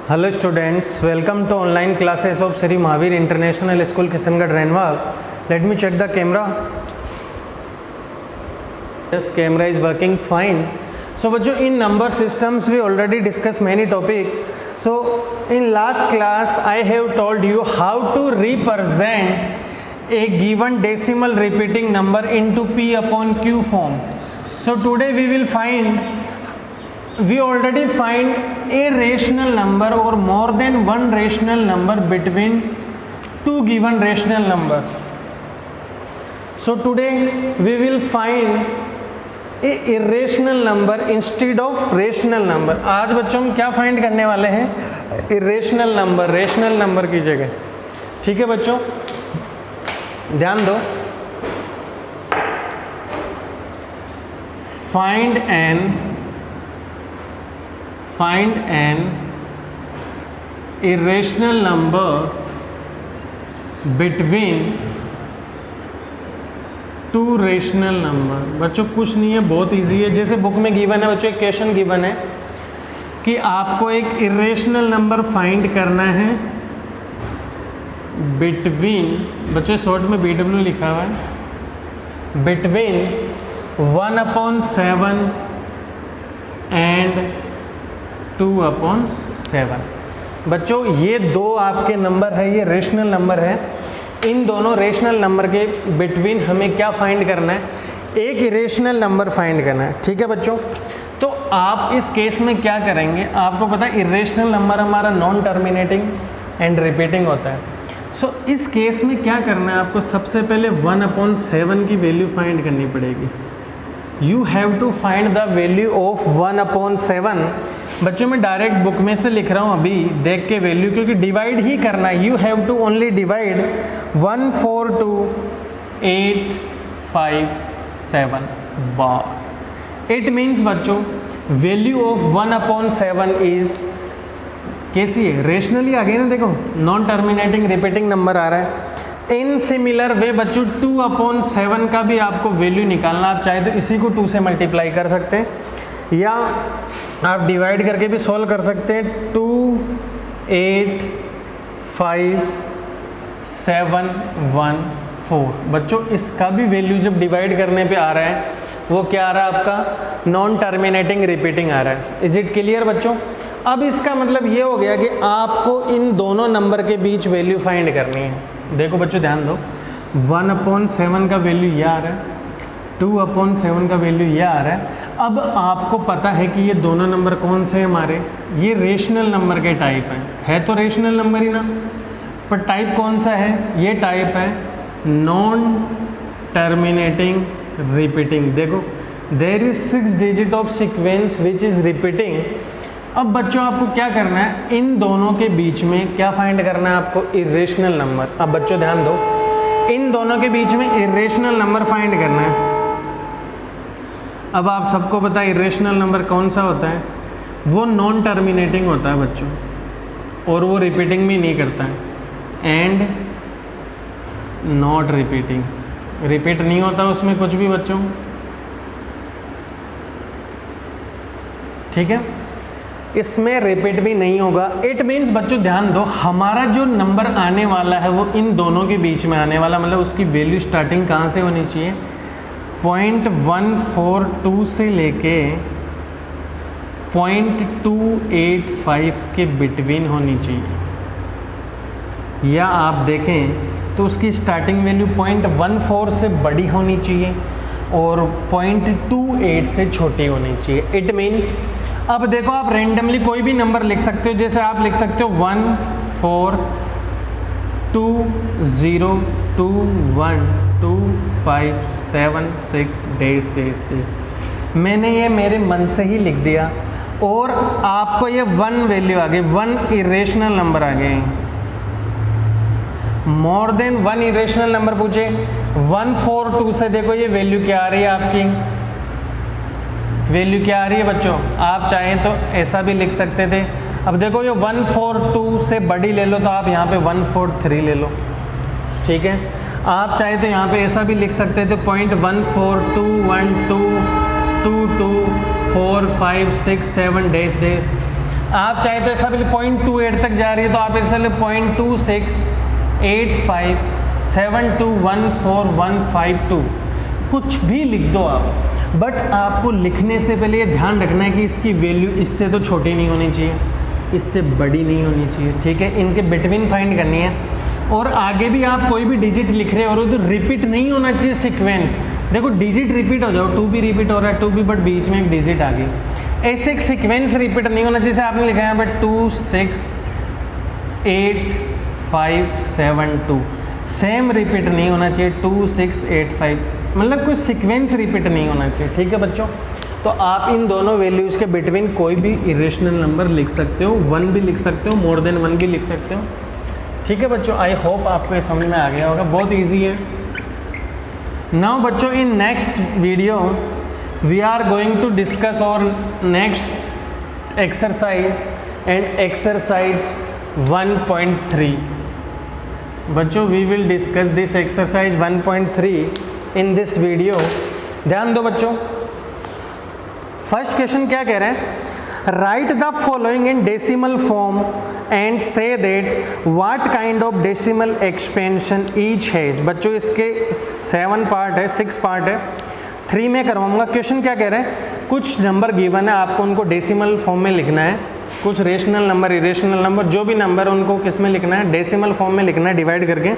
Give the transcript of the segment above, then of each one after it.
Hello students, welcome to online classes of Sri Mahavir International School, Kishangarh, Renwal. Let me check the camera. Yes, camera is working fine. So बच्चों, in number systems we already discussed many topics. So in last class I have told you how to represent a given decimal repeating number into P upon Q form. So today we already find a rational number or more than one rational number between two given rational number. So today we will find a irrational number instead of rational number. आज बच्चों हम क्या find करने वाले हैं? irrational number, rational number की जगह. ठीक है बच्चों, ध्यान दो. Find an irrational number between two rational number. बच्चों कुछ नहीं है, बहुत इजी है. जैसे बुक में गिवन है बच्चों, एक क्वेश्चन गिवन है कि आपको एक इरेशनल नंबर फाइंड करना है बिटवीन, बच्चों शॉर्ट में BW लिखा हुआ है, बिटवीन 1/7 एंड 2/7. बच्चों ये दो आपके नंबर है, ये रेशनल नंबर है. इन दोनों रेशनल नंबर के बिटवीन हमें क्या फाइंड करना है? एक इरेशनल नंबर फाइंड करना है. ठीक है बच्चों, तो आप इस केस में क्या करेंगे? आपको पता है इरेशनल नंबर हमारा नॉन टर्मिनेटिंग एंड रिपीटिंग होता है. सो इस केस में क्या करना है आपको? सबसे पहले 1/7 की वैल्यू फाइंड करनी पड़ेगी. You have to find the value of 1/7. बच्चों मैं डायरेक्ट बुक में से लिख रहा हूँ अभी देख के वैल्यू, क्योंकि डिवाइड ही करना है. You have to only divide 142,857 बार. इट मीन्स बच्चों वैल्यू ऑफ 1/7 इज कैसी है? रेशनली आ गई ना, देखो नॉन टर्मिनेटिंग रिपीटिंग नंबर आ रहा है. इन सिमिलर वे बच्चों 2/7 का भी आपको वैल्यू निकालना. आप चाहे तो इसी को 2 से मल्टीप्लाई कर सकते हैं या आप डिवाइड करके भी सॉल्व कर सकते हैं. 285,714. बच्चों इसका भी वैल्यू जब डिवाइड करने पे आ रहा है वो क्या आ रहा है आपका? नॉन टर्मिनेटिंग रिपीटिंग आ रहा है. इज इट क्लियर बच्चों? अब इसका मतलब ये हो गया कि आपको इन दोनों नंबर के बीच वैल्यू फाइंड करनी है. देखो बच्चों ध्यान दो, 1/7 का वैल्यू ये आ रहा है, 2/7 का वैल्यू ये आ रहा है. अब आपको पता है कि ये दोनों नंबर कौन से हैं हमारे? ये रेशनल नंबर के टाइप हैं. है तो रेशनल नंबर ही ना, पर टाइप कौन सा है? ये टाइप है नॉन टर्मिनेटिंग रिपीटिंग. देखो there is 6 digit of sequence which is repeating. अब बच्चों आपको क्या करना है? इन दोनों के बीच में क्या फाइंड करना है आपको? Irrational number. अब बच्चों ध्यान दो, इन दोनों के बीच में इरेशनल नंबर फाइंड करना है. अब आप सबको पता है इरेशनल नंबर कौन सा होता है? वो नॉन टर्मिनेटिंग होता है बच्चों, और वो रिपीटिंग भी नहीं करता है. एंड नॉट रिपीटिंग, रिपीट नहीं होता उसमें कुछ भी बच्चों. ठीक है, इसमें रिपीट भी नहीं होगा. इट मीन्स बच्चों ध्यान दो, हमारा जो नंबर आने वाला है वो इन दोनों के बीच में आने वाला, मतलब उसकी वैल्यू स्टार्टिंग कहाँ से होनी चाहिए? 0.142 से लेके 0.285 के बिटवीन होनी चाहिए. या आप देखें तो उसकी स्टार्टिंग वैल्यू 0.14 से बड़ी होनी चाहिए और 0.28 से छोटी होनी चाहिए. इट मीन्स अब देखो आप रेंडमली कोई भी नंबर लिख सकते हो. जैसे आप लिख सकते हो 142012576 मैंने ये मेरे मन से ही लिख दिया और आपको ये 1 वैल्यू आ गई, 1 इरेशनल नंबर आ गए. मोर देन 1 इरेशनल नंबर पूछे 142 से, देखो ये वैल्यू क्या आ रही है आपकी? वैल्यू क्या आ रही है बच्चों? आप चाहें तो ऐसा भी लिख सकते थे. अब देखो ये 142 से बड़ी ले लो तो आप यहाँ पे 143 ले लो. ठीक है, आप चाहे तो यहाँ पे ऐसा भी लिख सकते थे 0.1421222 4 5 6 7 डैश डैश. आप चाहे तो ऐसा भी 0.28 तक जा रही है तो आप ऐसा 0.268572145152 कुछ भी लिख दो आप, बट आपको लिखने से पहले ये ध्यान रखना है कि इसकी वैल्यू इससे तो छोटी नहीं होनी चाहिए, इससे बड़ी नहीं होनी चाहिए, ठीक है। इनके बिटवीन फाइंड करनी है। और आगे भी आप कोई भी डिजिट लिख रहे हो तो रिपीट नहीं होना चाहिए सीक्वेंस। देखो डिजिट रिपीट हो जाओ, 2 भी रिपीट हो रहा है 2 भी, बट बीच में एक डिजिट आ गई, ऐसे एक सीक्वेंस रिपीट नहीं होना चाहिए। आपने लिखा है बट 268572 सेम रिपीट नहीं होना चाहिए 2685, मतलब कोई सीक्वेंस रिपीट नहीं होना चाहिए, ठीक है बच्चों। तो आप इन दोनों वैल्यूज़ के बिटवीन कोई भी इरेशनल नंबर लिख सकते हो, 1 भी लिख सकते हो, मोर देन 1 भी लिख सकते हो, ठीक है बच्चों। आई होप आपको ये समझ में आ गया होगा, बहुत ईजी है। नाउ बच्चों in next video we are going to discuss और नेक्स्ट एक्सरसाइज एंड एक्सरसाइज 1.3। बच्चों we will discuss this exercise 1.3 in this video. ध्यान दो बच्चों, फर्स्ट क्वेश्चन क्या कह रहे हैं, write the following in decimal form and say that what kind of decimal expansion each has. बच्चों इसके 7 पार्ट है, 6 पार्ट है, 3 में करवाऊंगा। क्वेश्चन क्या कह रहे हैं, कुछ नंबर गिवन है, आपको उनको डेसिमल फॉर्म में लिखना है, कुछ रेशनल नंबर, इरेशनल नंबर, जो भी नंबर है उनको किस में लिखना है, डेसिमल फॉर्म में लिखना है, डिवाइड करके,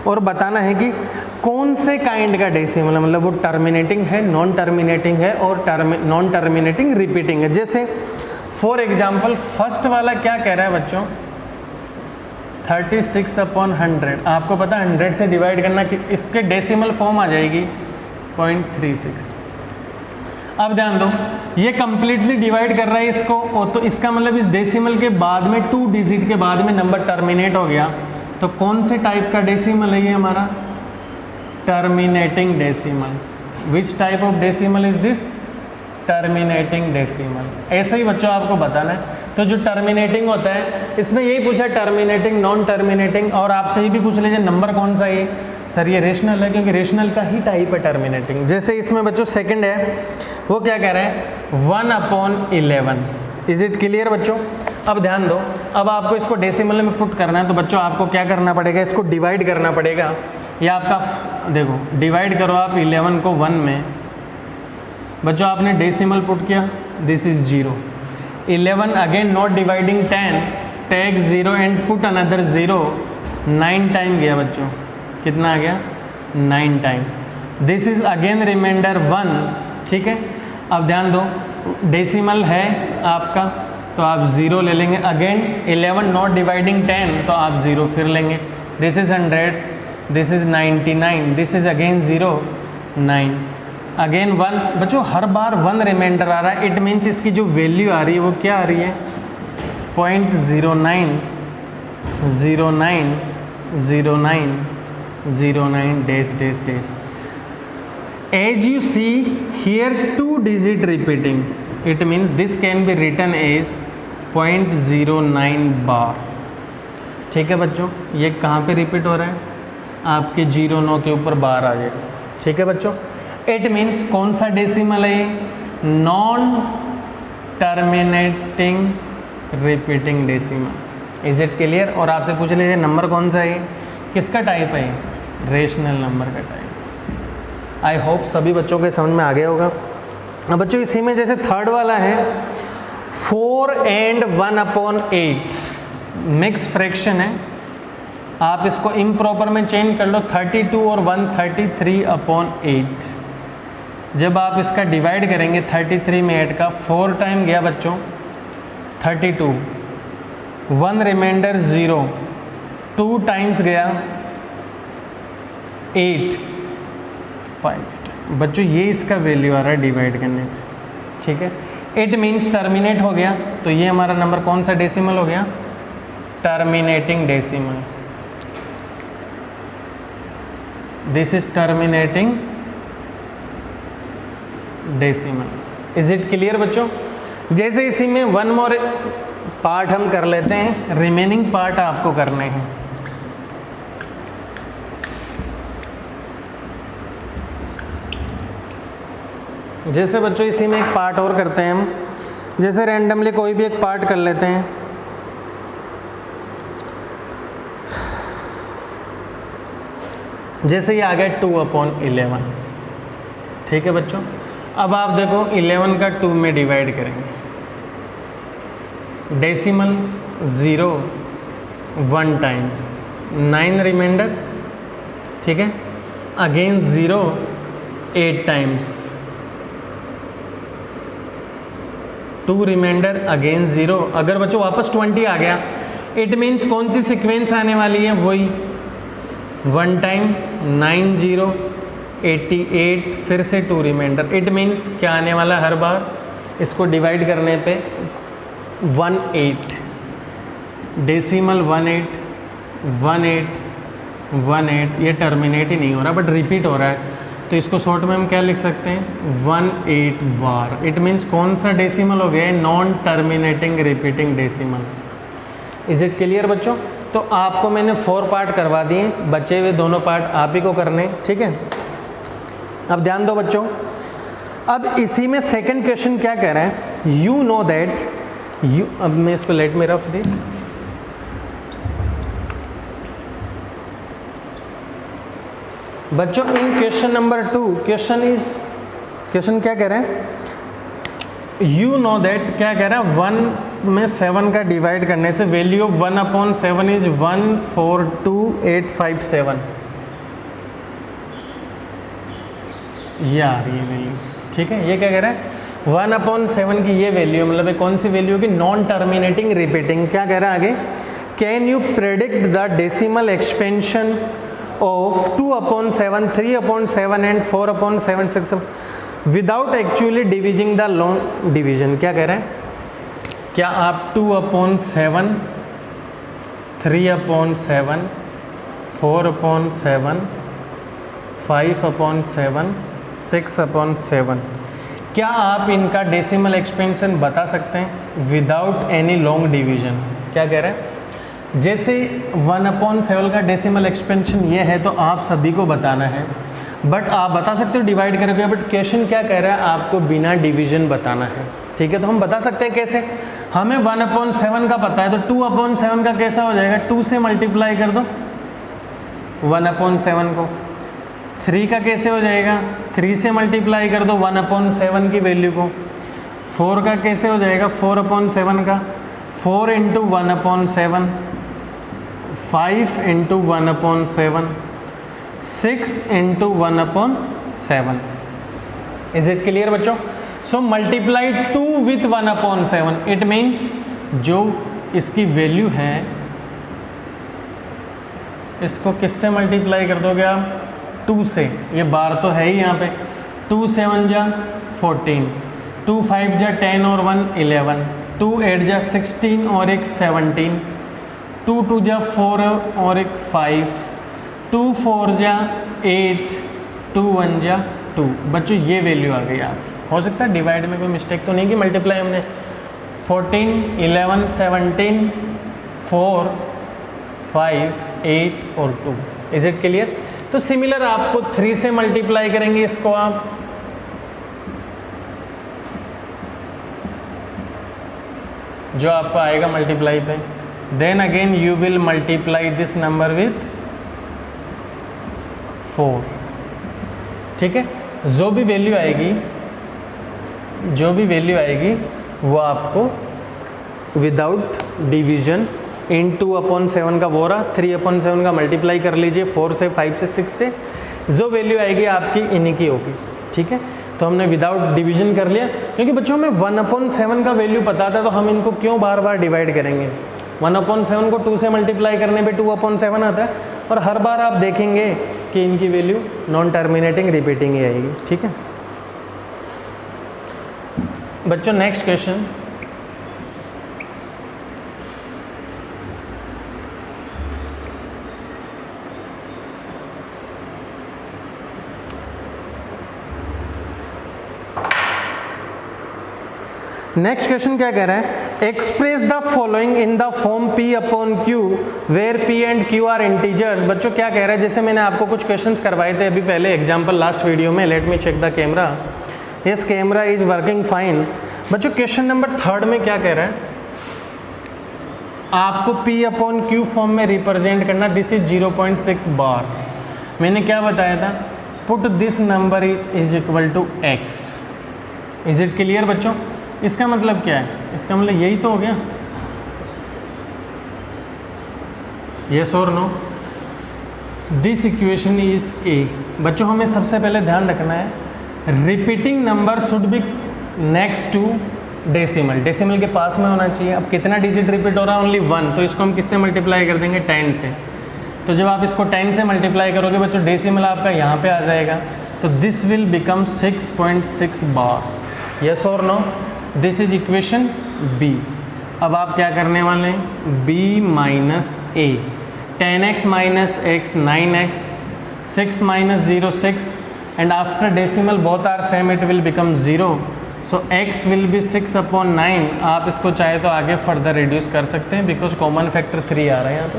और बताना है कि कौन से काइंड का डेसिमल है, मतलब वो टर्मिनेटिंग है, नॉन टर्मिनेटिंग है और नॉन टर्मिनेटिंग रिपीटिंग है। जैसे फॉर एग्जाम्पल फर्स्ट वाला क्या कह रहा है बच्चों, 36/100, आपको पता है 100 से डिवाइड करना कि इसके डेसिमल फॉर्म आ जाएगी 0.36। अब ध्यान दो, ये कंप्लीटली डिवाइड कर रहा है इसको, तो इसका मतलब इस डेसिमल के बाद में 2 डिजिट के बाद में नंबर टर्मिनेट हो गया, तो कौन से टाइप का डेसिमल है ये हमारा, terminating decimal. Which type of decimal is this, terminating decimal. ऐसे ही बच्चों आपको बताना है। तो जो टर्मिनेटिंग होता है इसमें यही पूछा टर्मिनेटिंग, नॉन टर्मिनेटिंग, और आपसे ही भी पूछ लीजिए नंबर कौन सा है, सर ये रेशनल है, क्योंकि रेशनल का ही टाइप है टर्मिनेटिंग। जैसे इसमें बच्चों सेकंड है, वो क्या कह रहे हैं, 1/11। इज इट क्लियर बच्चों। अब ध्यान दो, अब आपको इसको डेसिमल में पुट करना है, तो बच्चों आपको क्या करना पड़ेगा, इसको डिवाइड करना पड़ेगा। या आपका देखो डिवाइड करो आप 11 को 1 में, बच्चों आपने डेसिमल पुट किया, this is 0। 11 again not dividing 10, take 0 and put another 0, 9 time गया बच्चों, कितना आ गया, 9 time. This is again remainder 1, ठीक है। अब ध्यान दो, डेसिमल है आपका तो आप 0 ले लेंगे, अगेन 11 नॉट डिवाइडिंग 10 तो आप 0 फिर लेंगे, this is 100, this is 99, this is again 0, 9, again 1। बच्चों हर बार 1 रिमाइंडर आ रहा है, इट मीन्स इसकी जो वैल्यू आ रही है वो क्या आ रही है, 0.09090909 dash dash dash. As you see here 2 digit repeating, it means this can be written as 0.09 बार, ठीक है बच्चों। ये कहाँ पे रिपीट हो रहा है, आपके 0 के ऊपर बार आ गया, ठीक है बच्चों। इट मीन्स कौन सा डेसिमल है, non terminating repeating decimal. Is it clear. और आपसे पूछ लीजिए नंबर कौन सा है, किसका टाइप है, रेशनल नंबर का टाइप। आई होप सभी बच्चों के समझ में आ गया होगा। अब बच्चों इसी में जैसे थर्ड वाला है 4 and 1/8 मिक्स फ्रैक्शन है, आप इसको इम्प्रॉपर में चेंज कर लो, 32 और 133/8। जब आप इसका डिवाइड करेंगे 33 में 8 का 4 टाइम गया बच्चों 32, 1 रिमाइंडर 0, 2 टाइम्स गया 8, 5 बच्चों ये इसका वैल्यू आ रहा है डिवाइड करने पे, ठीक है। इट मीन्स टर्मिनेट हो गया, तो ये हमारा नंबर कौन सा डेसिमल हो गया, terminating decimal. This is terminating decimal. Is it clear बच्चों। जैसे इसी में 1 मोर पार्ट हम कर लेते हैं, रिमेनिंग पार्ट आपको करने हैं। जैसे बच्चों इसी में एक पार्ट और करते हैं हम, जैसे रैंडमली कोई भी एक पार्ट कर लेते हैं, जैसे ये आ गया 2/11, ठीक है बच्चों। अब आप देखो 11 का 2 में डिवाइड करेंगे, डेसिमल 0 1 टाइम, 9 रिमाइंडर, ठीक है, अगेंस्ट 0 8 टाइम्स, 2 रिमाइंडर अगेंस्ट 0। अगर बच्चों वापस 20 आ गया, इट मीन्स कौन सी सीक्वेंस आने वाली है, वही 1 टाइम 9 0 88, फिर से 2 रिमाइंडर। इट मीन्स क्या आने वाला है, हर बार इसको डिवाइड करने पे 18, डेसिमल 18 18 18, ये टर्मिनेट ही नहीं हो रहा बट रिपीट हो रहा है, तो इसको शॉर्ट में हम क्या लिख सकते हैं, 18 बार। इट मीन्स कौन सा डेसिमल हो गया, non terminating repeating decimal. Is it clear बच्चों? तो आपको मैंने 4 पार्ट करवा दिए, बचे हुए दोनों पार्ट आप ही को करने, ठीक है। अब ध्यान दो बच्चों, अब इसी में सेकंड क्वेश्चन क्या कह रहा है, यू नो दैट यू, अब मैं इस पर लेट मी रफ दिस, बच्चों इन क्वेश्चन नंबर 2, क्वेश्चन क्या कह रहे हैं, यू नो दैट, क्या कह रहा है, 1 में 7 का डिवाइड करने से वैल्यू ऑफ 1/7 इज 142,857। यार ये वैल्यू, ठीक है, ये क्या कह रहा है, 1/7 की ये वैल्यू, मतलब कौन सी वैल्यू की, नॉन टर्मिनेटिंग रिपीटिंग। क्या कह रहा है आगे, can you predict the decimal expansion of 2/7, 3/7 and 4/7, 6 without actually dividing the long division. क्या कह रहे हैं, क्या आप 2/7, 3/7, 4/7, 5/7, 6/7, क्या आप इनका डेसिमल एक्सपेंशन बता सकते हैं विदाउट एनी लॉन्ग डिवीजन? क्या कह रहे हैं, जैसे 1/7 का डेसिमल एक्सपेंशन ये है तो आप सभी को बताना है, बट आप बता सकते हो डिवाइड करके, बट क्वेश्चन क्या कह रहा है, आपको बिना डिवीजन बताना है, ठीक है। तो हम बता सकते हैं कैसे, हमें 1/7 का पता है तो 2/7 का कैसा हो जाएगा, 2 से मल्टीप्लाई कर दो 1/7 को। 3 का कैसे हो जाएगा, 3 से मल्टीप्लाई कर दो 1/7 की वैल्यू को। 4 का कैसे हो जाएगा, 4/7 का, 4 × 1/7, 5 × 1/7, 6 × 1/7। इज इट क्लियर बच्चों? So multiply 2 with 1/7, it means जो इसकी वैल्यू है इसको किससे मल्टीप्लाई कर दोगे आप, 2 से, ये बार तो है ही यहाँ पे, 2 7 जा 14, 2 5 जा 10 और 1 11, 2 8 जा 16 और एक 17, 2 2 जा 4 और एक 5, 2 4 जा 8, 2 1 जा 2। बच्चों ये वैल्यू आ गई आपकी। हो सकता है डिवाइड में कोई मिस्टेक तो नहीं की, मल्टीप्लाई हमने 14 11 17 4 5 8 और 2। Is it clear? तो सिमिलर आपको 3 से मल्टीप्लाई करेंगे इसको आप, जो आपको आएगा मल्टीप्लाई पे, then again you will multiply this number with 4, ठीक है। जो भी वैल्यू आएगी वो आपको विदाउट डिवीजन इन 2/7 का वो रहा, 3/7 का मल्टीप्लाई कर लीजिए 4 से 5 से 6 से, जो वैल्यू आएगी आपकी इन्हीं की होगी, ठीक है। तो हमने विदाउट डिवीजन कर लिया, क्योंकि बच्चों हमें 1/7 का वैल्यू पता था, तो हम इनको क्यों बार बार डिवाइड करेंगे। 1/7 को 2 से मल्टीप्लाई करने पे 2/7 आता है, और हर बार आप देखेंगे कि इनकी वैल्यू नॉन टर्मिनेटिंग रिपीटिंग ही आएगी, ठीक है बच्चों। नेक्स्ट क्वेश्चन, नेक्स्ट क्वेश्चन क्या कह रहा है, express the following in the form P/Q where P and Q are integers. बच्चों क्या कह रहा है, जैसे मैंने आपको कुछ क्वेश्चंस करवाए थे अभी पहले एग्जांपल लास्ट वीडियो में, let me check the camera, yes camera is working fine. बच्चों क्वेश्चन नंबर 3 में क्या कह रहा है, आपको P/Q फॉर्म में रिप्रेजेंट करना, दिस इज 0.6 बार। मैंने क्या बताया था, put this number is equal to x। Is it clear बच्चों? इसका मतलब क्या है, इसका मतलब यही तो हो गया, यस और no. This equation is A. बच्चों हमें सबसे पहले ध्यान रखना है repeating number should be next to decimal, decimal के पास में होना चाहिए। अब कितना डिजिट रिपीट हो रहा है, ओनली 1, तो इसको हम किससे मल्टीप्लाई कर देंगे, 10 से। तो जब आप इसको 10 से मल्टीप्लाई करोगे बच्चों, डेसिमल आपका यहाँ पे आ जाएगा, तो this will become 6.6 bar, yes और no. This is equation b. अब आप क्या करने वाले हैं, b minus a, 10x minus x 9x, 6 minus 0 6, and after decimal both are same, it will become 0, so x will be 6/9। आप इसको चाहे तो आगे फर्दर रिड्यूस कर सकते हैं, बिकॉज कॉमन फैक्टर 3 आ रहा है यहाँ पे।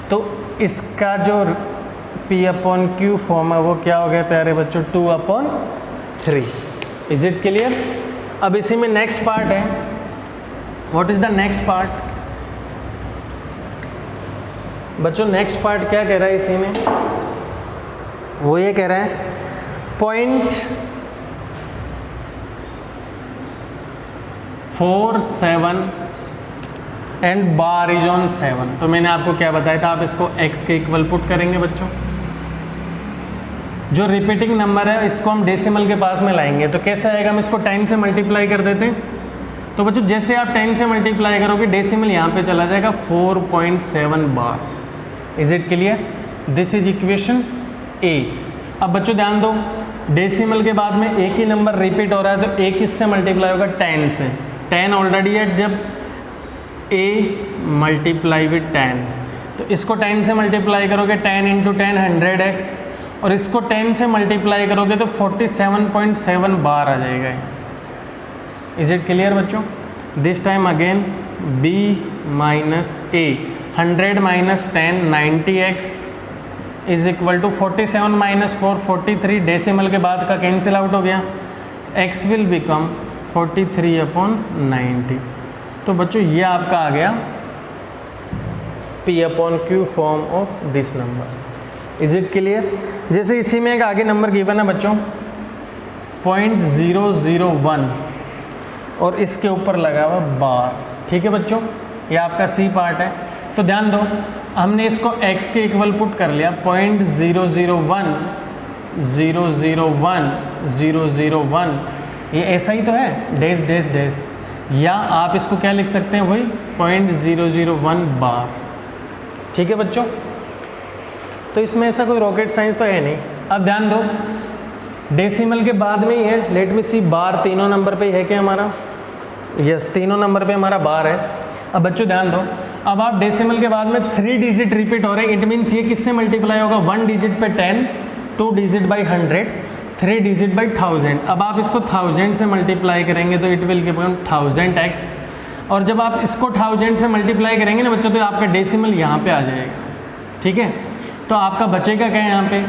तो इसका जो P/Q फॉर्म है वो क्या हो गया प्यारे बच्चों, 2/3। Is it clear? अब इसी में नेक्स्ट पार्ट है, what is the next part बच्चों? नेक्स्ट पार्ट क्या कह रहा है इसी में, वो ये कह रहा है 0.47 एंड बार इज ऑन 7। तो मैंने आपको क्या बताया था, आप इसको x के इक्वल पुट करेंगे बच्चों। जो रिपीटिंग नंबर है इसको हम डेसिमल के पास में लाएंगे, तो कैसे आएगा, हम इसको 10 से मल्टीप्लाई कर देते हैं। तो बच्चों जैसे आप 10 से मल्टीप्लाई करोगे, डेसिमल यहाँ पे चला जाएगा 4.7 bar. Is it clear? This is equation a. अब बच्चों ध्यान दो, डेसिमल के बाद में एक ही नंबर रिपीट हो रहा है, तो एक किससे मल्टीप्लाई होगा, 10 से। 10 ऑलरेडी है, जब a मल्टीप्लाई विद 10, तो इसको 10 से मल्टीप्लाई करोगे, 10 इंटू 10 100x, और इसको 10 से मल्टीप्लाई करोगे तो 47.7 बार आ जाएगा। इज इट क्लियर बच्चों? This time again b minus A, 100 minus 10 90x is equal to 47 minus 4 43, decimal के बाद का कैंसिल आउट हो गया, x विल बिकम 43/90। तो बच्चों ये आपका आ गया P/Q form of this number. Is it clear? जैसे इसी में एक आगे नंबर गिवन है बच्चों 0.001 और इसके ऊपर लगा हुआ बार, ठीक है बच्चों, ये आपका सी पार्ट है। तो ध्यान दो, हमने इसको x के इक्वल पुट कर लिया, 0.001 001 001, ये ऐसा ही तो है, डैश डैश डैश, या आप इसको क्या लिख सकते हैं, वही 0.001 बार, ठीक है बच्चों। तो इसमें ऐसा कोई रॉकेट साइंस तो है नहीं। अब ध्यान दो, डेसिमल के बाद में ही है, लेट मी सी, बार तीनों नंबर पे है क्या हमारा, यस तीनों नंबर पे हमारा बार है। अब बच्चों ध्यान दो, अब आप डेसिमल के बाद में 3 डिजिट रिपीट हो रहे हैं, इट मीन्स ये किससे मल्टीप्लाई होगा, 1 डिजिट पे 10, 2 डिजिट बाई 100, 3 डिजिट बाई 1000। अब आप इसको 1000 से मल्टीप्लाई करेंगे तो इट विल गिव 1000x, और जब आप इसको 1000 से मल्टीप्लाई करेंगे ना बच्चों, तो आपका डेसिमल यहाँ पे आ जाएगा, ठीक है। तो आपका बचेगा क्या यहाँ पे,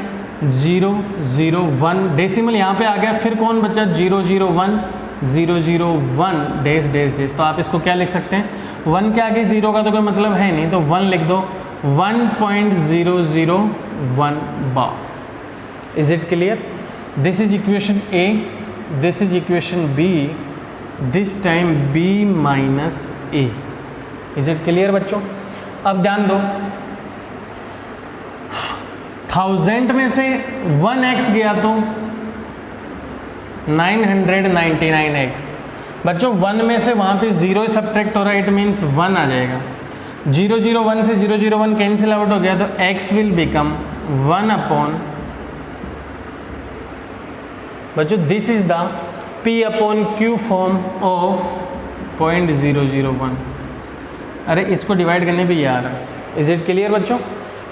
001, डेसिमल यहाँ पे आ गया, फिर कौन बचा, 001 001 डैश डैश डैश। तो आप इसको क्या लिख सकते हैं, 1 के आगे 0 का तो कोई मतलब है नहीं, तो 1 लिख दो, 1.001 bar. Is it clear? This is equation a, this is equation b, this time b minus a. Is it clear बच्चों? अब ध्यान दो, 1000 में से 1x गया तो 999x। बच्चों 1 में से वहाँ पे 0 सब्ट्रैक्ट हो रहा है, इट मीन्स 1 आ जाएगा। 001 से 001 कैंसिल आउट हो गया, तो x विल बिकम 1/, बच्चों this is the P/Q form of 0.001। अरे इसको डिवाइड करने पे ये आ रहा है। इज इट क्लियर बच्चों?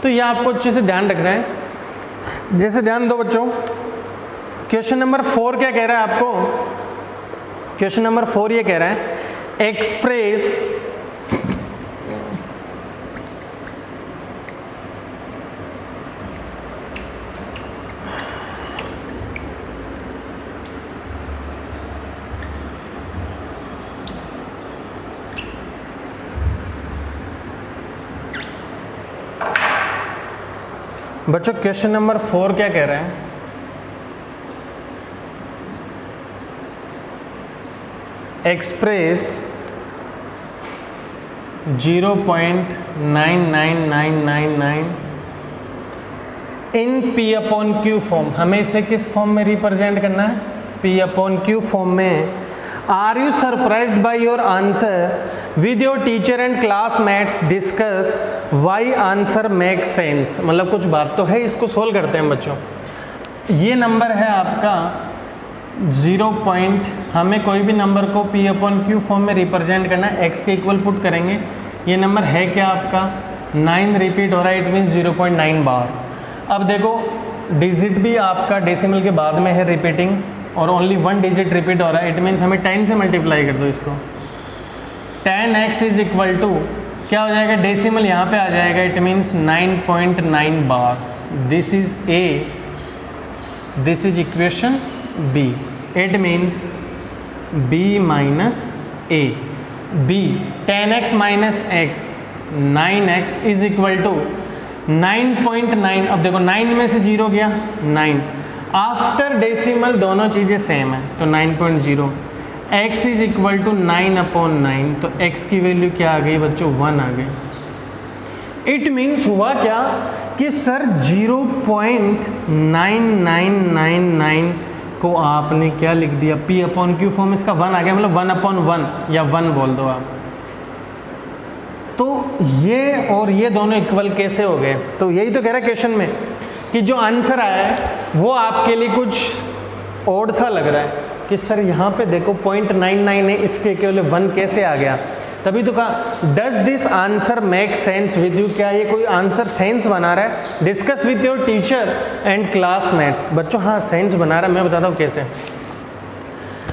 तो ये आपको अच्छे से ध्यान रखना है। जैसे ध्यान दो बच्चों, क्वेश्चन नंबर 4 क्या कह रहा है आपको, क्वेश्चन नंबर 4 ये कह रहा है एक्सप्रेस बच्चों क्वेश्चन नंबर 4 क्या कह रहा है? एक्सप्रेस 0.99999 इन P अपॉन Q फॉर्म। हमें इसे किस फॉर्म में रिप्रेजेंट करना है? P अपॉन Q फॉर्म में। Are you surprised by your answer? With your teacher and classmates discuss why answer make sense. मतलब कुछ बात तो है, इसको सोल्व करते हैं बच्चों। ये नंबर है आपका 0 पॉइंट, हमें कोई भी नंबर को P अपॉन Q फॉर्म में रिप्रेजेंट करना है, x के इक्वल पुट करेंगे। ये नंबर है क्या आपका 9 रिपीट हो रहा है, इट मीन्स 0.9 बार। अब देखो डिजिट भी आपका डेसिमल के बाद में है रिपीटिंग, और ओनली 1 डिजिट रिपीट हो रहा है, इट मीन्स हमें 10 से मल्टीप्लाई कर दो इसको। 10x इज इक्वल टू क्या हो जाएगा, डेसिमल यहाँ पे आ जाएगा, इट मीन्स 9.9 बार। This is A, this is equation B, it means B minus A। B 10x minus x 9x is equal to 9.9। अब देखो 9 में से 0 गया 9, आफ्टर डेसिमल दोनों चीज़ें सेम है तो 9.0। x इज इक्वल टू 9/9, तो x की वैल्यू क्या आ गई बच्चों 1 आ गई। इट मीन्स हुआ क्या कि सर 0.9999 को आपने क्या लिख दिया, P अपॉन Q फॉर्म, इसका 1 आ गया, मतलब 1/1 या 1 बोल दो आप। तो ये और ये दोनों इक्वल कैसे हो गए? तो यही तो कह रहा है क्वेश्चन में कि जो आंसर आया है वो आपके लिए कुछ ओड सा लग रहा है कि सर यहाँ पे देखो 0.99 है, इसके केवल 1 कैसे आ गया? तभी तो कहा does this answer make sense with you, क्या ये कोई आंसर सेंस बना रहा है? Discuss with your teacher and classmates. बच्चों हाँ सेंस बना रहा है, मैं बताता हूँ कैसे।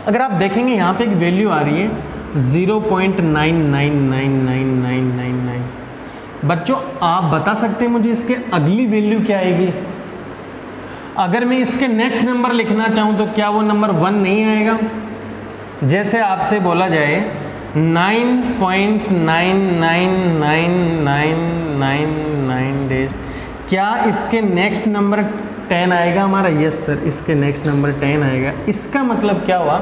अगर आप देखेंगे यहाँ पे एक वैल्यू आ रही है 0.999999। बच्चों आप बता सकते हैं मुझे इसके अगली वैल्यू क्या आएगी? अगर मैं इसके नेक्स्ट नंबर लिखना चाहूँ तो क्या वो नंबर 1 नहीं आएगा? जैसे आपसे बोला जाए 9.999999 डेज, क्या इसके नेक्स्ट नंबर 10 आएगा हमारा? यस सर, इसके नेक्स्ट नंबर 10 आएगा। इसका मतलब क्या हुआ,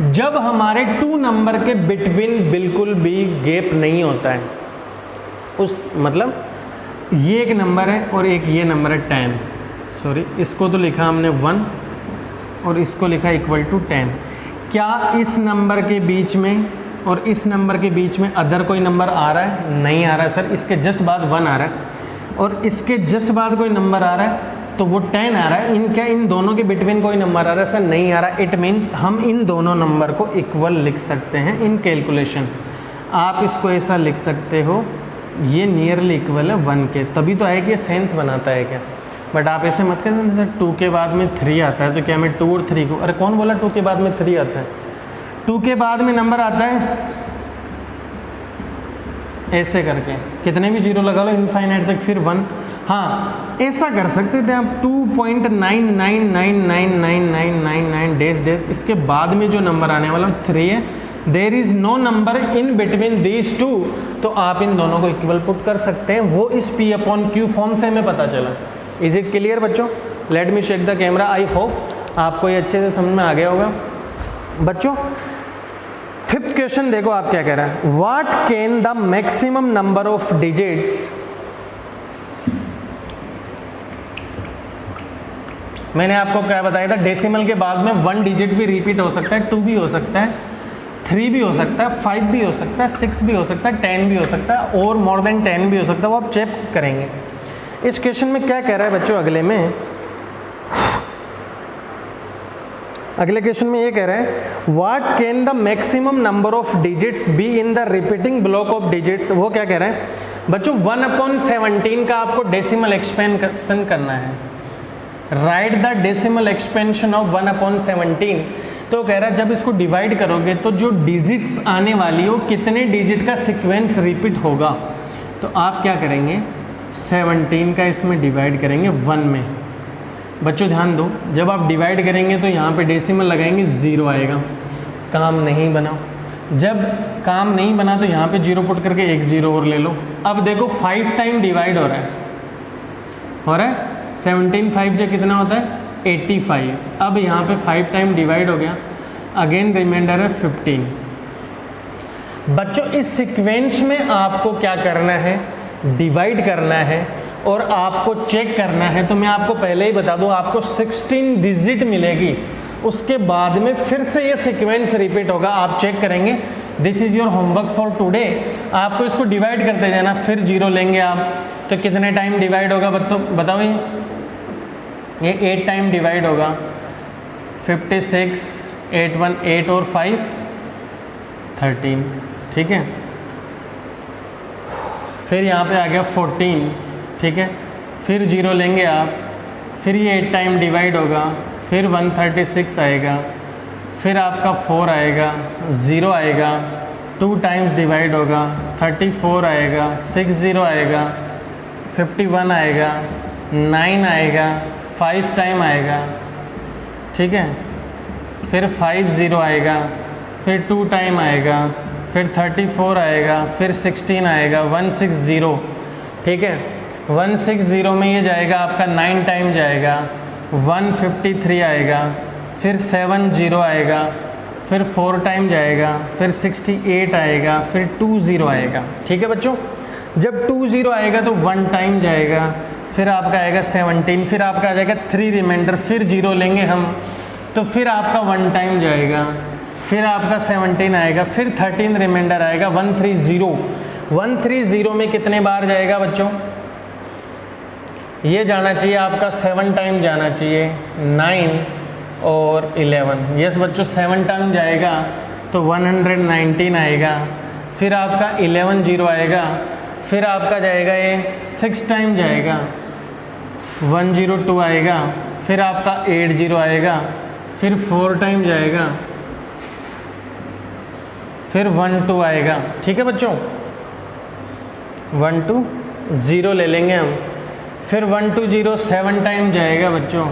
जब हमारे 2 नंबर के बिटवीन बिल्कुल भी गैप नहीं होता है, उस मतलब ये एक नंबर है और एक ये नंबर है 10, सॉरी इसको तो लिखा हमने 1 और इसको लिखा इक्वल टू 10। क्या इस नंबर के बीच में और इस नंबर के बीच में अदर कोई नंबर आ रहा है? नहीं आ रहा है सर, इसके जस्ट बाद 1 आ रहा है और इसके जस्ट बाद कोई नंबर आ रहा है तो वो 10 आ रहा है। इन दोनों के बिटवीन कोई नंबर आ रहा है? सर नहीं आ रहा। इट मीन्स हम इन दोनों नंबर को इक्वल लिख सकते हैं इन कैलकुलेशन। आप इसको ऐसा लिख सकते हो, ये नियरली इक्वल है 1 के, तभी तो है कि ये सेंस बनाता है क्या। बट आप ऐसे मत करें सर 2 के बाद में 3 आता है तो क्या मैं 2 और 3 को, अरे कौन बोला 2 के बाद में 3 आता है? 2 के बाद में नंबर आता है ऐसे करके, कितने भी 0 लगा लो इनफाइनाइट तक, फिर 1। हाँ ऐसा कर सकते थे आप 2.99999999 डेज डेज, इसके बाद में जो नंबर आने वाला 3 है, there is no number in between these 2, तो आप इन दोनों को इक्वल पुट कर सकते हैं। वो इस P अपॉन Q फॉर्म से हमें पता चला। इज इट क्लियर बच्चों? Let me check the camera. I hope आपको ये अच्छे से समझ में आ गया होगा। बच्चों 5th क्वेश्चन देखो आप क्या कह रहा है, what can the maximum number of digits, मैंने आपको क्या बताया था, डेसिमल के बाद में 1 डिजिट भी रिपीट हो सकता है, 2 भी हो सकता है, 3 भी हो सकता है, 5 भी हो सकता है, 6 भी हो सकता है, 10 भी हो सकता है और मोर देन 10 भी हो सकता है, वो आप चेक करेंगे। इस क्वेश्चन में क्या कह रहा है बच्चों, अगले क्वेश्चन में ये कह रहा है what can the maximum number of digits be in the repeating block of digits. वो क्या कह रहा है बच्चों, 1/17 का आपको डेसिमल एक्सपेंशन करना है। Right the decimal expansion of 1/17। तो कह रहा है जब इसको डिवाइड करोगे तो जो डिजिट्स आने वाली हो, कितने डिजिट का सीक्वेंस रिपीट होगा, तो आप क्या करेंगे 17 का इसमें डिवाइड करेंगे 1 में। बच्चों ध्यान दो, जब आप डिवाइड करेंगे तो यहाँ पे डेसिमल लगाएंगे 0 आएगा, काम नहीं बना। जब काम नहीं बना तो यहाँ पे 0 पुट करके एक 0 और ले लो। अब देखो 5 टाइम डिवाइड हो रहा है, हो रहा है 17 5 जो कितना होता है 85। अब यहाँ पे 5 टाइम डिवाइड हो गया, अगेन रिमाइंडर है 15। बच्चों इस सीक्वेंस में आपको क्या करना है, डिवाइड करना है और आपको चेक करना है। तो मैं आपको पहले ही बता दूं, आपको 16 डिजिट मिलेगी, उसके बाद में फिर से ये सीक्वेंस रिपीट होगा, आप चेक करेंगे। This is your homework for today. आपको इसको डिवाइड करते जाना, फिर 0 लेंगे आप, तो कितने टाइम डिवाइड होगा बताओ। ये 8 टाइम डिवाइड होगा, 56 8 1 8 और 5 13, ठीक है। फिर यहाँ पे आ गया 14, ठीक है। फिर 0 लेंगे आप, फिर ये 8 टाइम डिवाइड होगा, फिर 136 आएगा, फिर आपका 4 आएगा, 0 आएगा, 2 टाइम्स डिवाइड होगा, 34 आएगा, 60 आएगा, 51 आएगा, 9 आएगा, 5 टाइम आएगा, ठीक है। फिर 50 आएगा, फिर 2 टाइम आएगा, फिर 34 आएगा, फिर 16 आएगा, 160, ठीक है। 160 में ये जाएगा आपका 9 टाइम जाएगा, 153 आएगा, फिर 70 आएगा, फिर 4 टाइम जाएगा, फिर 68 आएगा, फिर 20 आएगा, ठीक है बच्चों। जब 20 आएगा तो 1 टाइम जाएगा, फिर आपका आएगा 17, फिर आपका आ जाएगा 3 रिमाइंडर, फिर 0 लेंगे हम, तो फिर आपका 1 टाइम जाएगा, फिर आपका 17 आएगा, फिर 13 रिमाइंडर आएगा, 130। 130 में कितने बार जाएगा बच्चों, ये जाना चाहिए आपका 7 टाइम जाना चाहिए, 9 और 11। यस बच्चों 7 टाइम जाएगा तो 119 आएगा, फिर आपका 11 0 आएगा, फिर आपका जाएगा ये 6 टाइम जाएगा, 102 आएगा, फिर आपका 80 आएगा, फिर 4 टाइम जाएगा, फिर 12 आएगा, ठीक है बच्चों। 120 ले लेंगे हम, फिर 120 7 टाइम जाएगा बच्चों,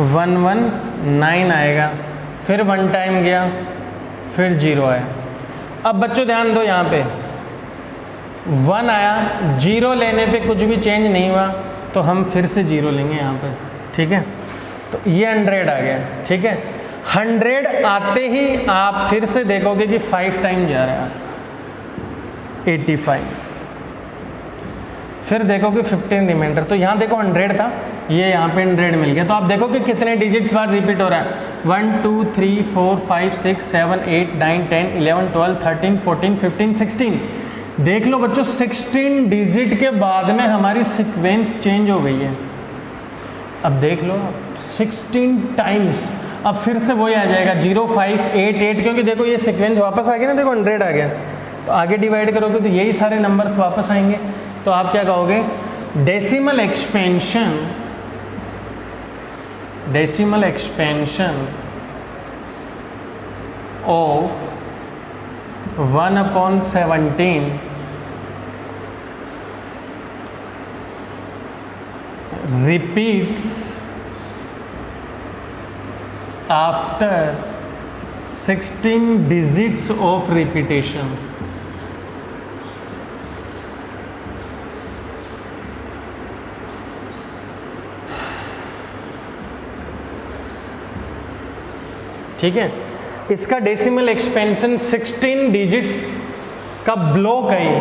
119 आएगा, फिर 1 टाइम गया, फिर 0 आया। अब बच्चों ध्यान दो, यहाँ पे 1 आया, 0 लेने पे कुछ भी चेंज नहीं हुआ, तो हम फिर से 0 लेंगे यहाँ पे, ठीक है। तो ये 100 आ गया, ठीक है। 100 आते ही आप फिर से देखोगे कि 5 टाइम जा रहा है, 85, फिर देखोगे 15 रिमाइंडर, तो यहाँ देखो 100 था, ये यहाँ पे 100 मिल गया। तो आप देखो कि कितने डिजिट्स बार रिपीट हो रहा है, 1 2 3 4 5 6 7 8 9 10 11 12 13 14 15 16। देख लो बच्चों 16 डिजिट के बाद में हमारी सीक्वेंस चेंज हो गई है। अब देख लो 16 टाइम्स, अब फिर से वही आ जाएगा 0 5 8 8, क्योंकि देखो ये सीक्वेंस वापस आ गया ना, देखो 100 आ गया, तो आगे डिवाइड करोगे तो यही सारे नंबर्स वापस आएंगे। तो आप क्या कहोगे, decimal expansion of 1/17 repeats after 16 digits of repetition। ठीक है, इसका डेसिमल एक्सपेंशन 16 डिजिट्स का ब्लॉक है ये,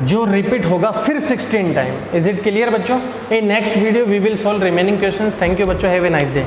जो रिपीट होगा फिर 16 टाइम। इज इट क्लियर बच्चों? In next video we will solve remaining questions. Thank you बच्चों, हैव ए नाइस डे।